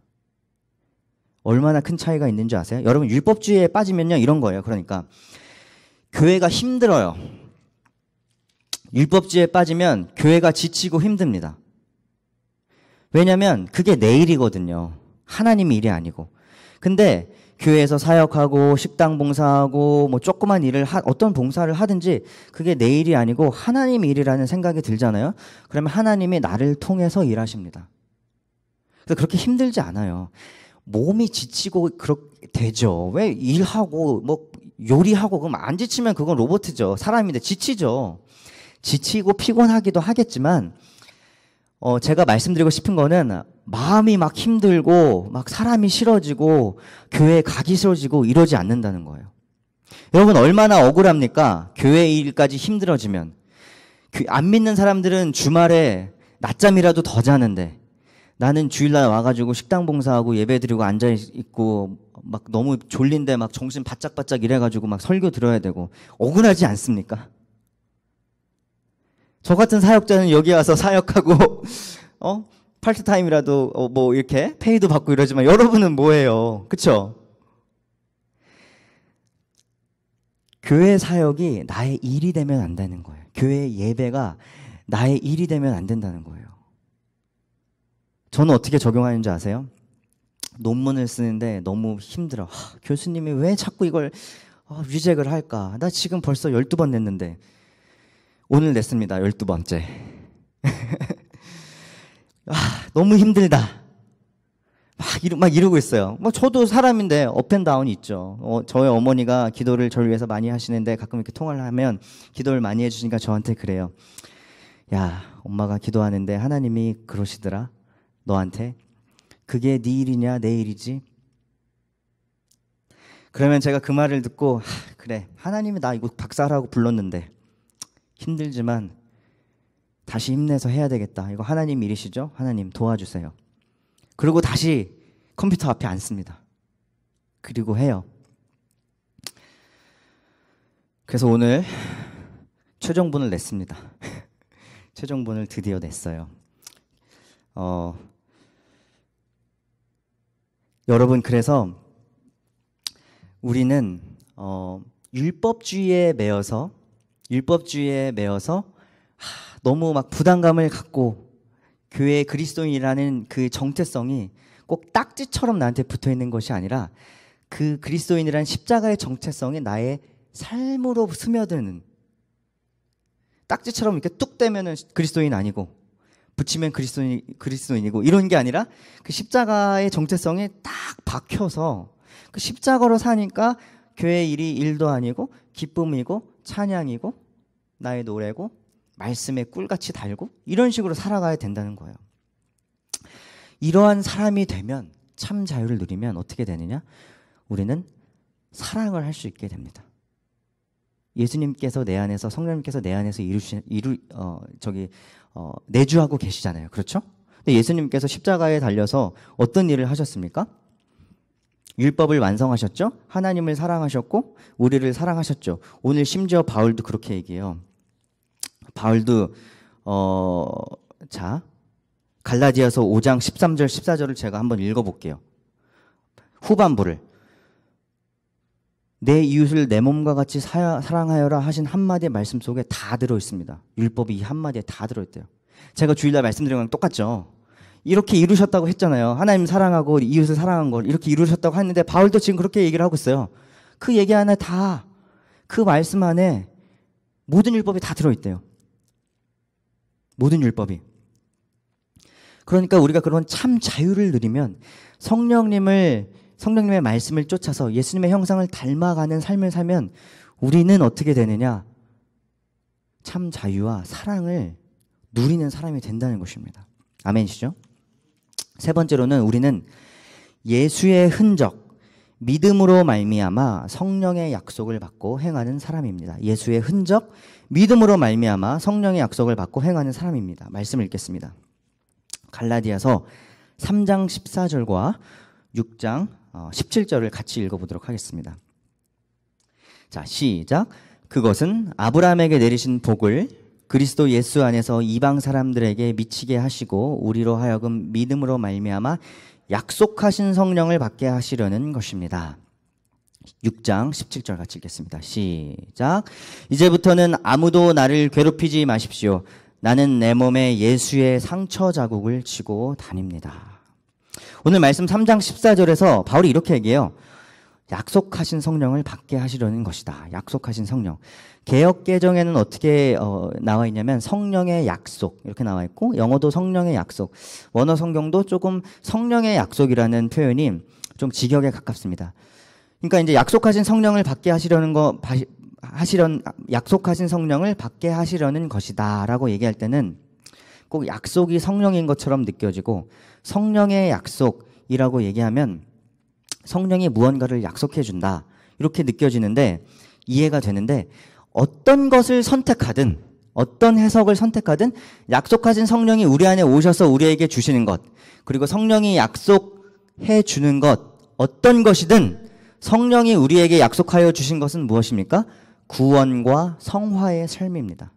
얼마나 큰 차이가 있는지 아세요? 여러분 율법주의에 빠지면요 이런 거예요. 그러니까 교회가 힘들어요. 율법주의에 빠지면 교회가 지치고 힘듭니다. 왜냐하면 그게 내 일이거든요. 하나님의 일이 아니고. 근데 교회에서 사역하고 식당 봉사하고 뭐 조그만 일을 어떤 봉사를 하든지 그게 내 일이 아니고 하나님의 일이라는 생각이 들잖아요. 그러면 하나님이 나를 통해서 일하십니다. 그래서 그렇게 힘들지 않아요. 몸이 지치고 그렇게 되죠. 왜 일하고 뭐 요리하고 그럼 안 지치면 그건 로봇이죠. 사람인데 지치죠. 지치고 피곤하기도 하겠지만 제가 말씀드리고 싶은 거는 마음이 막 힘들고 막 사람이 싫어지고 교회에 가기 싫어지고 이러지 않는다는 거예요. 여러분 얼마나 억울합니까? 교회 일까지 힘들어지면. 안 믿는 사람들은 주말에 낮잠이라도 더 자는데 나는 주일날 와가지고 식당 봉사하고 예배드리고 앉아있고 막 너무 졸린데 막 정신 바짝바짝 이래가지고 막 설교 들어야 되고 억울하지 않습니까? 저 같은 사역자는 여기 와서 사역하고 파트타임이라도 뭐 이렇게 페이도 받고 이러지만 여러분은 뭐예요? 그쵸? 교회 사역이 나의 일이 되면 안 되는 거예요. 교회 예배가 나의 일이 되면 안 된다는 거예요. 저는 어떻게 적용하는지 아세요? 논문을 쓰는데 너무 힘들어. 교수님이 왜 자꾸 이걸 위잭을 할까? 나 지금 벌써 12번 냈는데 오늘 냈습니다. 12번째. 너무 힘들다. 막 이러고 있어요. 뭐 저도 사람인데 업앤다운이 있죠. 저희 어머니가 기도를 저를 위해서 많이 하시는데 가끔 이렇게 통화를 하면 기도를 많이 해주시니까 저한테 그래요. 야, 엄마가 기도하는데 하나님이 그러시더라. 너한테. 그게 네 일이냐 내 일이지? 그러면 제가 그 말을 듣고 그래 하나님이 나 이거 박사라고 불렀는데 힘들지만 다시 힘내서 해야 되겠다. 이거 하나님 일이시죠? 하나님 도와주세요. 그리고 다시 컴퓨터 앞에 앉습니다. 그리고 해요. 그래서 오늘 최종본을 냈습니다. 최종본을 드디어 냈어요. 여러분 그래서 우리는 율법주의에 매여서 너무 막 부담감을 갖고 교회 그리스도인이라는 그 정체성이 꼭 딱지처럼 나한테 붙어 있는 것이 아니라 그 그리스도인이라는 십자가의 정체성이 나의 삶으로 스며드는 딱지처럼 이렇게 뚝 떼면은 그리스도인 아니고 붙이면 그리스도인이고 이런 게 아니라 그 십자가의 정체성이 딱 박혀서 그 십자가로 사니까 교회 일이 일도 아니고 기쁨이고 찬양이고 나의 노래고 말씀에 꿀같이 달고 이런 식으로 살아가야 된다는 거예요. 이러한 사람이 되면 참 자유를 누리면 어떻게 되느냐? 우리는 사랑을 할 수 있게 됩니다. 예수님께서 내 안에서 성령님께서 내 안에서 내주하고 계시잖아요. 그렇죠? 근데 예수님께서 십자가에 달려서 어떤 일을 하셨습니까? 율법을 완성하셨죠? 하나님을 사랑하셨고 우리를 사랑하셨죠. 오늘 심지어 바울도 그렇게 얘기해요. 바울도 갈라디아서 5장 13절 14절을 제가 한번 읽어볼게요. 후반부를 내 이웃을 내 몸과 같이 사랑하여라 하신 한마디의 말씀 속에 다 들어있습니다. 율법이 이 한마디에 다 들어있대요. 제가 주일날 말씀드린 거랑 똑같죠. 이렇게 이루셨다고 했잖아요. 하나님 사랑하고 이웃을 사랑한 걸 이렇게 이루셨다고 했는데 바울도 지금 그렇게 얘기를 하고 있어요. 그 얘기 안에 다 그 말씀 안에 모든 율법이 다 들어있대요. 모든 율법이. 그러니까 우리가 그런 참 자유를 누리면 성령님의 말씀을 쫓아서 예수님의 형상을 닮아가는 삶을 살면 우리는 어떻게 되느냐? 참 자유와 사랑을 누리는 사람이 된다는 것입니다. 아멘이시죠? 세 번째로는 우리는 예수의 흔적, 믿음으로 말미암아 성령의 약속을 받고 행하는 사람입니다. 예수의 흔적, 믿음으로 말미암아 성령의 약속을 받고 행하는 사람입니다. 말씀을 읽겠습니다. 갈라디아서 3장 14절과 6장 17절을 같이 읽어보도록 하겠습니다. 자, 시작. 그것은 아브라함에게 내리신 복을 그리스도 예수 안에서 이방 사람들에게 미치게 하시고 우리로 하여금 믿음으로 말미암아 약속하신 성령을 받게 하시려는 것입니다. 6장 17절 같이 읽겠습니다. 시작. 이제부터는 아무도 나를 괴롭히지 마십시오. 나는 내 몸에 예수의 상처 자국을 지고 다닙니다. 오늘 말씀 3장 14절에서 바울이 이렇게 얘기해요. 약속하신 성령을 받게 하시려는 것이다. 약속하신 성령. 개역 개정에는 어떻게 나와 있냐면 성령의 약속 이렇게 나와 있고, 영어도 성령의 약속, 원어 성경도 조금 성령의 약속이라는 표현이 좀 직역에 가깝습니다. 그러니까 이제 약속하신 성령을 받게 하시려는 약속하신 성령을 받게 하시려는 것이다라고 얘기할 때는 꼭 약속이 성령인 것처럼 느껴지고, 성령의 약속이라고 얘기하면 성령이 무언가를 약속해 준다 이렇게 느껴지는데 이해가 되는데, 어떤 것을 선택하든 어떤 해석을 선택하든 약속하신 성령이 우리 안에 오셔서 우리에게 주시는 것, 그리고 성령이 약속해 주는 것, 어떤 것이든 성령이 우리에게 약속하여 주신 것은 무엇입니까? 구원과 성화의 삶입니다.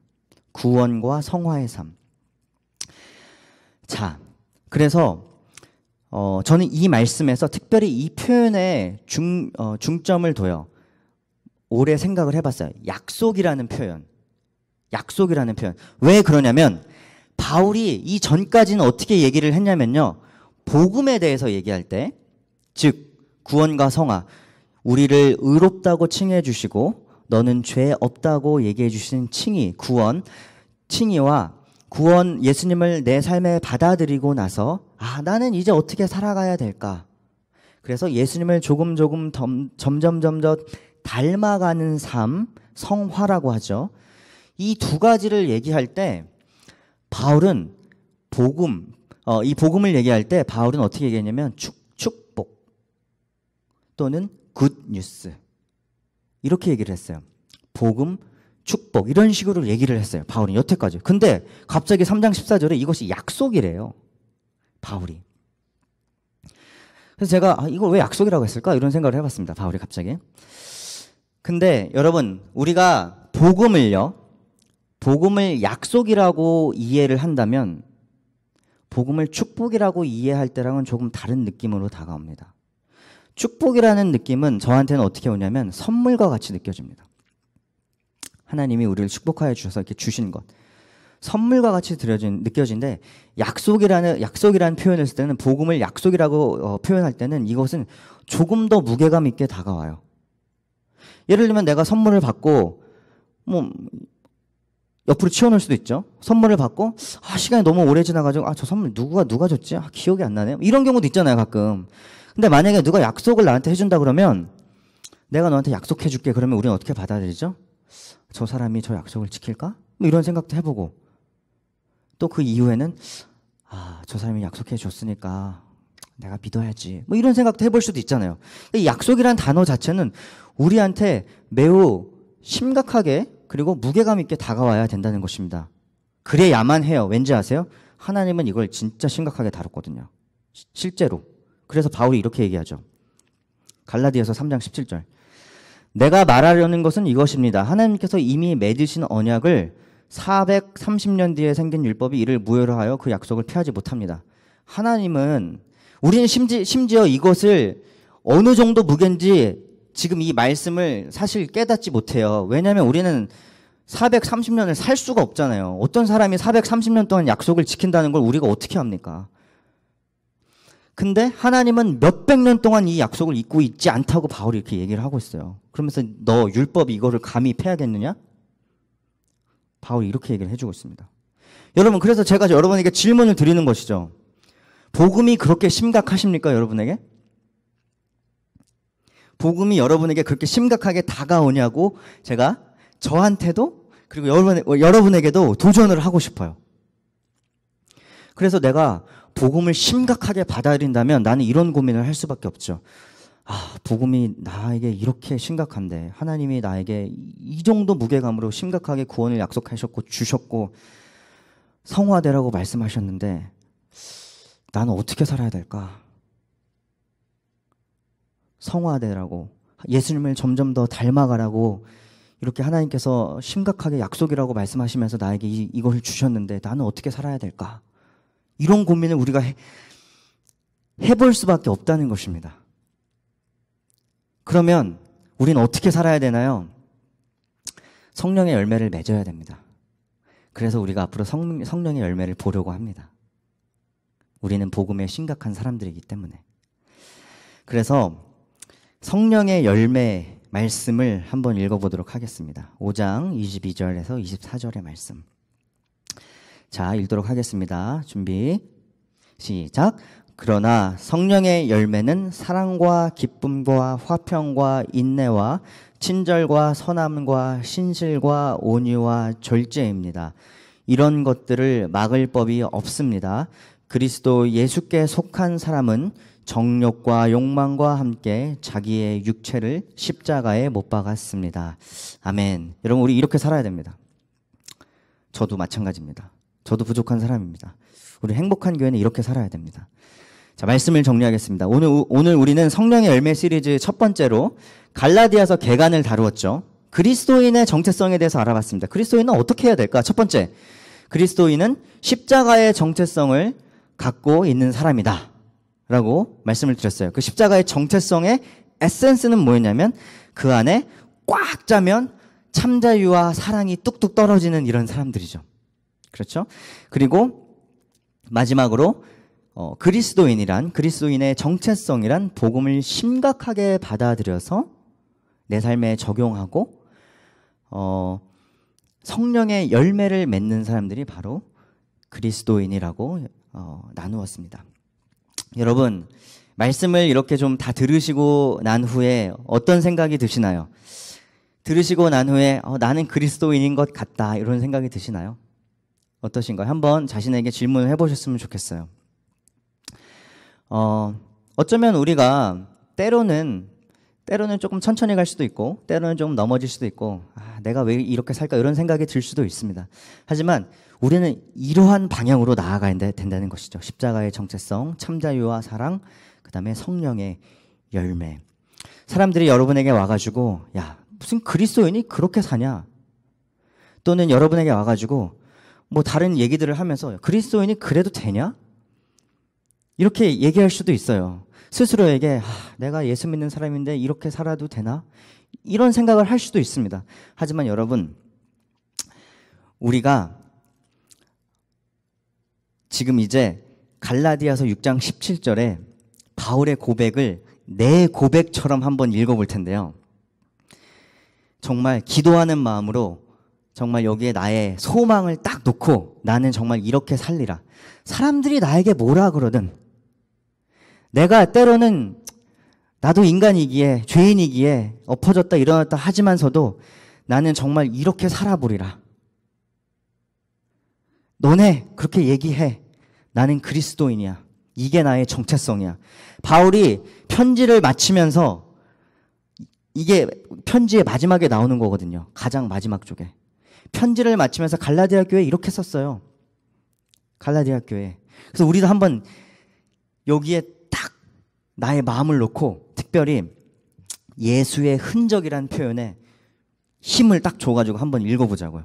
구원과 성화의 삶. 자, 그래서 저는 이 말씀에서 특별히 이 표현에 중점을 둬요. 오래 생각을 해봤어요. 약속이라는 표현. 약속이라는 표현. 왜 그러냐면 바울이 이 전까지는 어떻게 얘기를 했냐면요. 복음에 대해서 얘기할 때, 즉 구원과 성화, 우리를 의롭다고 칭해 주시고 너는 죄 없다고 얘기해 주신 칭의, 구원, 칭의와 구원, 예수님을 내 삶에 받아들이고 나서 나는 이제 어떻게 살아가야 될까? 그래서 예수님을 조금 점점 닮아가는 삶, 성화라고 하죠. 이 두 가지를 얘기할 때 바울은 이 복음을 얘기할 때 바울은 어떻게 얘기했냐면 축복 또는 굿뉴스 이렇게 얘기를 했어요. 복음, 축복 이런 식으로 얘기를 했어요. 바울은 여태까지. 근데 갑자기 3장 14절에 이것이 약속이래요. 바울이. 그래서 제가 이걸 왜 약속이라고 했을까? 이런 생각을 해봤습니다. 바울이 갑자기. 근데 여러분, 우리가 복음을 약속이라고 이해를 한다면 복음을 축복이라고 이해할 때랑은 조금 다른 느낌으로 다가옵니다. 축복이라는 느낌은 저한테는 어떻게 오냐면 선물과 같이 느껴집니다. 하나님이 우리를 축복하여 주셔서 이렇게 주신 것, 선물과 같이 느껴지는데, 약속이라는 표현을 쓸 때는, 복음을 약속이라고 표현할 때는 이것은 조금 더 무게감 있게 다가와요. 예를 들면 내가 선물을 받고 옆으로 치워놓을 수도 있죠. 선물을 받고 시간이 너무 오래 지나가지고 저 선물 누가 줬지? 기억이 안 나네요. 이런 경우도 있잖아요, 가끔. 근데 만약에 누가 약속을 나한테 해준다 그러면, 내가 너한테 약속해 줄게 그러면 우리는 어떻게 받아들이죠? 저 사람이 저 약속을 지킬까? 이런 생각도 해보고, 또 그 이후에는 저 사람이 약속해 줬으니까 내가 믿어야지 이런 생각도 해볼 수도 있잖아요. 이 약속이란 단어 자체는 우리한테 매우 심각하게 그리고 무게감 있게 다가와야 된다는 것입니다. 그래야만 해요. 왠지 아세요? 하나님은 이걸 진짜 심각하게 다뤘거든요. 실제로. 그래서 바울이 이렇게 얘기하죠. 갈라디아서 3장 17절. 내가 말하려는 것은 이것입니다. 하나님께서 이미 맺으신 언약을 430년 뒤에 생긴 율법이 이를 무효로 하여 그 약속을 피하지 못합니다. 우리는 심지어 이것을 어느 정도 무게인지 지금 이 말씀을 사실 깨닫지 못해요. 왜냐하면 우리는 430년을 살 수가 없잖아요. 어떤 사람이 430년 동안 약속을 지킨다는 걸 우리가 어떻게 합니까? 근데 하나님은 몇백 년 동안 이 약속을 잊고 있지 않다고 바울이 이렇게 얘기를 하고 있어요. 그러면서 너 율법이 이거를 감히 패하겠느냐? 바울이 이렇게 얘기를 해주고 있습니다. 여러분, 그래서 제가 여러분에게 질문을 드리는 것이죠. 복음이 그렇게 심각하십니까, 여러분에게? 복음이 여러분에게 그렇게 심각하게 다가오냐고 제가 저한테도 그리고 여러분에게도 도전을 하고 싶어요. 그래서 내가 복음을 심각하게 받아들인다면 나는 이런 고민을 할 수밖에 없죠. 복음이 나에게 이렇게 심각한데, 하나님이 나에게 이 정도 무게감으로 심각하게 구원을 약속하셨고 주셨고 성화되라고 말씀하셨는데 나는 어떻게 살아야 될까? 성화되라고, 예수님을 점점 더 닮아가라고 이렇게 하나님께서 심각하게 약속이라고 말씀하시면서 나에게 이걸 주셨는데 나는 어떻게 살아야 될까? 이런 고민을 우리가 해볼 수밖에 없다는 것입니다. 그러면 우리는 어떻게 살아야 되나요? 성령의 열매를 맺어야 됩니다. 그래서 우리가 앞으로 성령의 열매를 보려고 합니다. 우리는 복음에 심각한 사람들이기 때문에. 그래서 성령의 열매 말씀을 한번 읽어보도록 하겠습니다. 5장 22절에서 24절의 말씀. 자, 읽도록 하겠습니다. 준비, 시작. 그러나 성령의 열매는 사랑과 기쁨과 화평과 인내와 친절과 선함과 신실과 온유와 절제입니다. 이런 것들을 막을 법이 없습니다. 그리스도 예수께 속한 사람은 정욕과 욕망과 함께 자기의 육체를 십자가에 못 박았습니다. 아멘. 여러분, 우리 이렇게 살아야 됩니다. 저도 마찬가지입니다. 저도 부족한 사람입니다. 우리 행복한 교회는 이렇게 살아야 됩니다. 자, 말씀을 정리하겠습니다. 오늘 우리는 성령의 열매 시리즈 첫 번째로 갈라디아서 개간을 다루었죠. 그리스도인의 정체성에 대해서 알아봤습니다. 그리스도인은 어떻게 해야 될까? 첫 번째, 그리스도인은 십자가의 정체성을 갖고 있는 사람이다 라고 말씀을 드렸어요. 그 십자가의 정체성의 에센스는 뭐였냐면 그 안에 꽉 짜면 참자유와 사랑이 뚝뚝 떨어지는 이런 사람들이죠. 그렇죠? 그리고 마지막으로 그리스도인의 정체성이란 복음을 심각하게 받아들여서 내 삶에 적용하고 성령의 열매를 맺는 사람들이 바로 그리스도인이라고 나누었습니다. 여러분, 말씀을 이렇게 좀 다 들으시고 난 후에 어떤 생각이 드시나요? 들으시고 난 후에 나는 그리스도인인 것 같다 이런 생각이 드시나요? 어떠신가요? 한번 자신에게 질문을 해보셨으면 좋겠어요. 어쩌면 우리가 때로는 조금 천천히 갈 수도 있고 때로는 좀 넘어질 수도 있고 내가 왜 이렇게 살까 이런 생각이 들 수도 있습니다. 하지만 우리는 이러한 방향으로 나아가야 된다는 것이죠. 십자가의 정체성, 참자유와 사랑, 그 다음에 성령의 열매. 사람들이 여러분에게 와가지고 야, 무슨 그리스도인이 그렇게 사냐? 또는 여러분에게 와가지고 뭐 다른 얘기들을 하면서 그리스도인이 그래도 되냐? 이렇게 얘기할 수도 있어요. 스스로에게 내가 예수 믿는 사람인데 이렇게 살아도 되나? 이런 생각을 할 수도 있습니다. 하지만 여러분, 우리가 지금 이제 갈라디아서 6장 17절에 바울의 고백을 내 고백처럼 한번 읽어볼 텐데요. 정말 기도하는 마음으로 정말 여기에 나의 소망을 딱 놓고 나는 정말 이렇게 살리라. 사람들이 나에게 뭐라 그러든 내가 때로는 나도 인간이기에 죄인이기에 엎어졌다 일어났다 하지만서도 나는 정말 이렇게 살아보리라. 너네 그렇게 얘기해. 나는 그리스도인이야. 이게 나의 정체성이야. 바울이 편지를 마치면서 이게 편지의 마지막에 나오는 거거든요. 가장 마지막 쪽에. 편지를 마치면서 갈라디아 교회에 이렇게 썼어요. 갈라디아 교회. 그래서 우리도 한번 여기에 딱 나의 마음을 놓고 특별히 예수의 흔적이라는 표현에 힘을 딱 줘가지고 한번 읽어보자고요.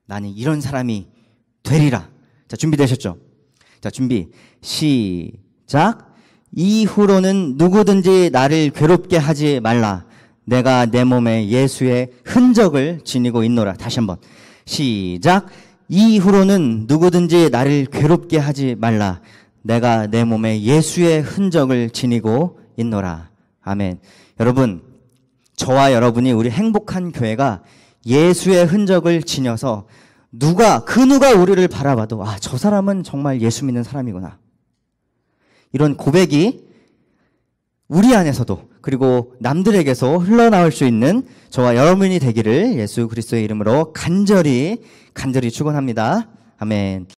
나는 이런 사람이 되리라. 자, 준비되셨죠? 자, 준비. 시작. 이후로는 누구든지 나를 괴롭게 하지 말라. 내가 내 몸에 예수의 흔적을 지니고 있노라. 다시 한번. 시작. 이후로는 누구든지 나를 괴롭게 하지 말라. 내가 내 몸에 예수의 흔적을 지니고 있노라. 아멘. 여러분, 저와 여러분이 우리 행복한 교회가 예수의 흔적을 지녀서 누가 우리를 바라봐도 저 사람은 정말 예수 믿는 사람이구나. 이런 고백이 우리 안에서도 그리고 남들에게서 흘러나올 수 있는 저와 여러분이 되기를 예수 그리스도의 이름으로 간절히 축원합니다. 아멘.